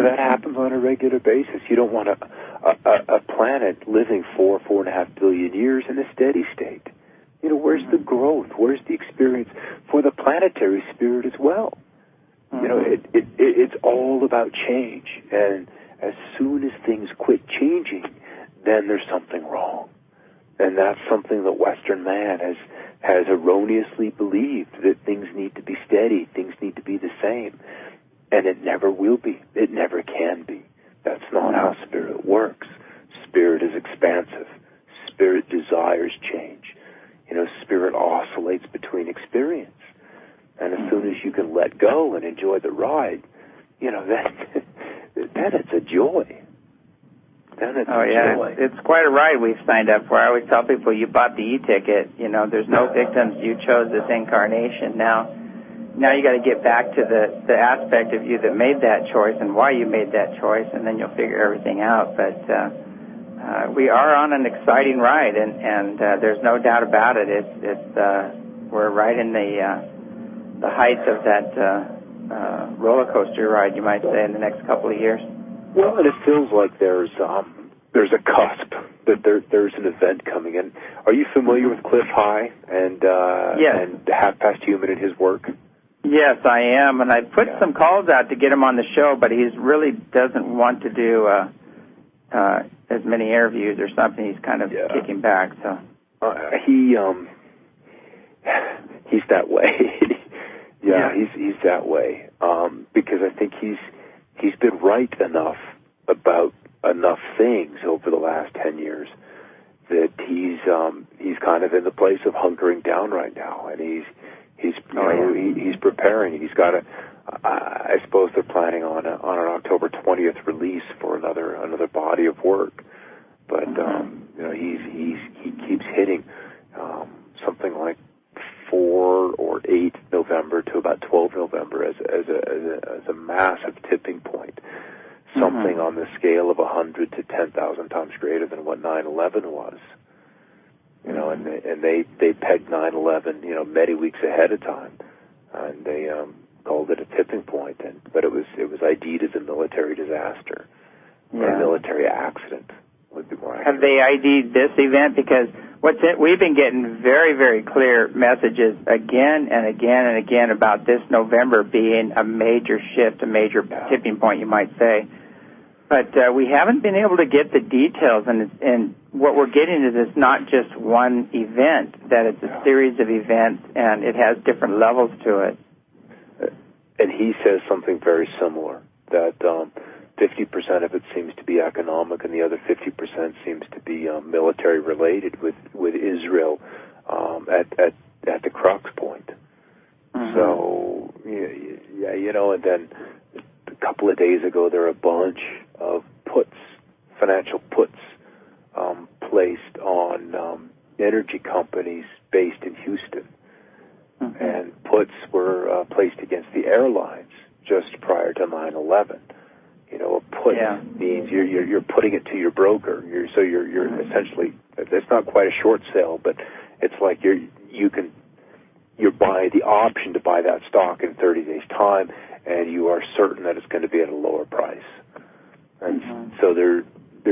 that happens on a regular basis. You don't want a planet living 4.5 billion years in a steady state. Where's the growth? Where's the experience for the planetary spirit as well? It's all about change. And as soon as things quit changing, then there's something wrong. And that's something that Western man has erroneously believed, that things need to be steady, things need to be the same. And it never will be. It never can be. That's not how spirit works. Spirit is expansive. Spirit desires change. Spirit oscillates between experience. And as soon as you can let go and enjoy the ride, then it's a joy. Then it's a joy. It's quite a ride we've signed up for. I always tell people, you bought the e-ticket. There's no victims. You chose this incarnation. Now you got to get back to the aspect of you that made that choice and why you made that choice, and then you'll figure everything out. But we are on an exciting ride, and there's no doubt about it. We're right in the heights of that roller coaster ride, you might say, in the next couple of years. Well, and it feels like there's a cusp, that there's an event coming in. Are you familiar with Cliff High and Half Past Human and his work? Yes, I am, and I put some calls out to get him on the show, but he really doesn't want to do as many interviews or something. He's kind of kicking back. So he's that way. He's that way because I think he's been right enough about enough things over the last 10 years that he's kind of in the place of hunkering down right now, and he's preparing. He's got I suppose they're planning on an October 20th release for another body of work, but he keeps hitting something like 4 or 8 November to about 12 November as a massive tipping point, something on the scale of 100 to 10,000 times greater than what 9/11 was. And they pegged 9/11 many weeks ahead of time, and they called it a tipping point. But it was ID'd as a military disaster or a military accident. Would be more accurate. Have they ID'd this event? Because we've been getting very, very clear messages again and again and again about this November being a major shift, a major tipping point, you might say. But we haven't been able to get the details, and what we're getting is it's not just one event, that it's a series of events, and it has different levels to it. And he says something very similar, that 50% of it seems to be economic, and the other 50% seems to be military related with Israel at the crux point. So and then a couple of days ago there were a bunch of financial puts placed on energy companies based in Houston, and puts were placed against the airlines just prior to 9/11. A put means you're putting it to your broker. You're essentially, it's not quite a short sale, but it's like you're buying the option to buy that stock in 30 days' time, and you are certain that it's going to be at a lower price. And so there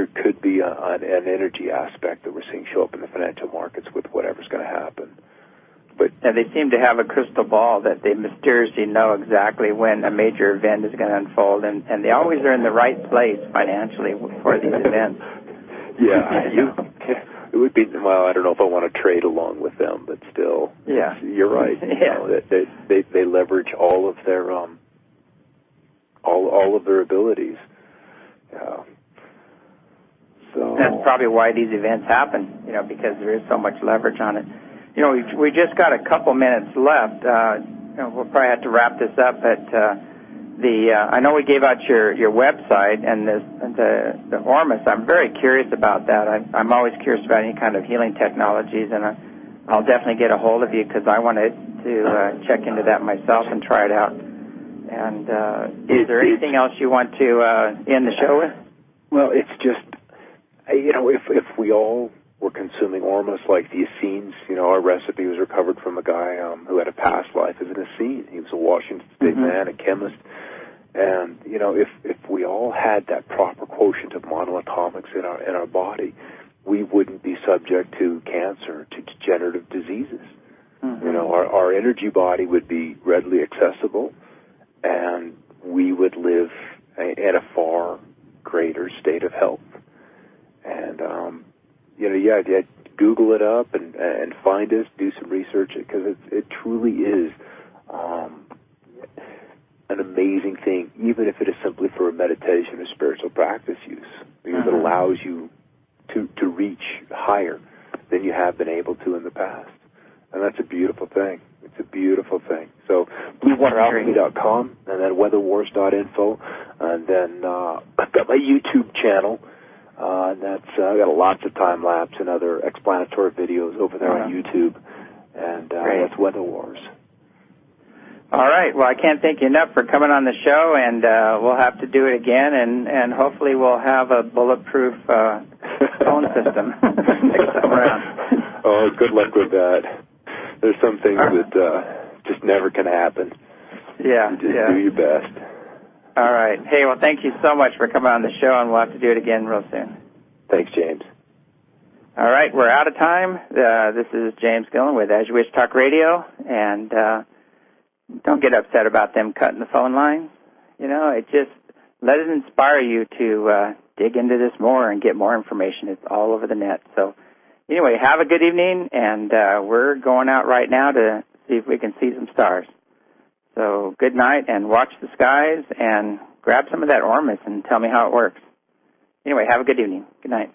could be an energy aspect that we're seeing show up in the financial markets with whatever's going to happen. But they seem to have a crystal ball that they mysteriously know exactly when a major event is going to unfold, and they always are in the right place financially for these events. It would be, well, I don't know if I want to trade along with them, but still, you're right. They leverage all of their all of their abilities. Yeah. So that's probably why these events happen, because there is so much leverage on it. We just got a couple minutes left. We'll probably have to wrap this up, but I know we gave out your website and the Ormus. I'm very curious about that. I'm always curious about any kind of healing technologies, and I'll definitely get a hold of you because I wanted to check into that myself and try it out. And is there anything else you want to end the show with? Well, it's just, if we all were consuming Ormus like the Essenes, our recipe was recovered from a guy who had a past life as an Essene. He was a Washington State man, a chemist, And if we all had that proper quotient of monoatomics in our body, we wouldn't be subject to cancer, to degenerative diseases. Mm-hmm. Our energy body would be readily accessible, and we would live in a far greater state of health. And Google it up and find us, do some research, because it truly is an amazing thing, even if it is simply for a meditation or spiritual practice use, because it allows you to reach higher than you have been able to in the past. And that's a beautiful thing. It's a beautiful thing. So BlueWaterAlchemy.com, and then weatherwars.info, and then I've got my YouTube channel. That's I got lots of time lapse and other explanatory videos over there on YouTube, and that's Weather Wars. All right. Well, I can't thank you enough for coming on the show, and we'll have to do it again, and hopefully we'll have a bulletproof phone system next time around. Oh, good luck with that. There's some things that just never can happen. Yeah. You just do your best. All right. Hey, well, thank you so much for coming on the show, and we'll have to do it again real soon. Thanks, James. All right. We're out of time. This is James Gillen with As You Wish Talk Radio, and don't get upset about them cutting the phone line. It just let it inspire you to dig into this more and get more information. It's all over the net. So anyway, have a good evening, and we're going out right now to see if we can see some stars. So good night, and watch the skies, and grab some of that Ormus and tell me how it works. Anyway, have a good evening. Good night.